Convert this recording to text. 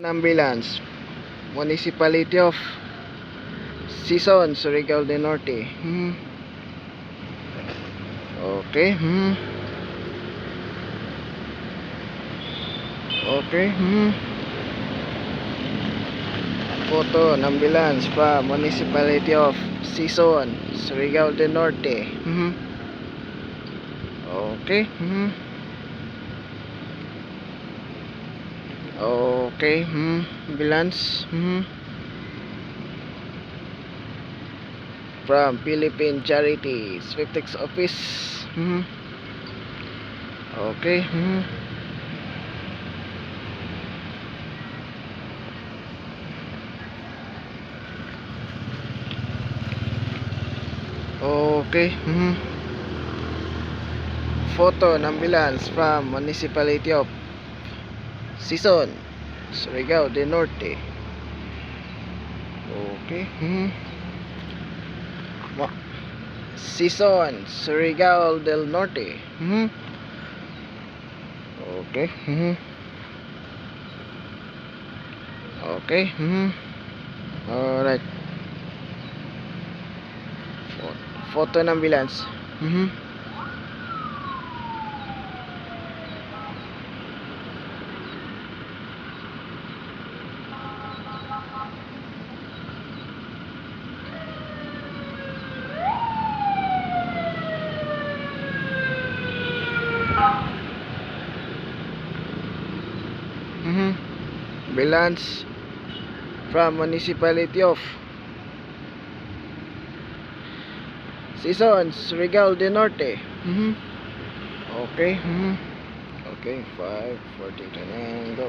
Ambulance, Municipality of Sison, Surigao del Norte. Okay. Okay. Photo ng ambulance pa Municipality of Sison, Surigao del Norte. Okay. Okay. Ambulance. From Philippine Charity Swiftex Office. Okay. Okay. Photo ng ambulance from Municipality of Sison, Surigao del Norte. Okay. Sison, Surigao del Norte. Okay. Okay. Alright. Photo ng ambulance. Ambulance from Municipality of Sison, Surigao del Norte. Okay. Okay, 5, 14, 29, go.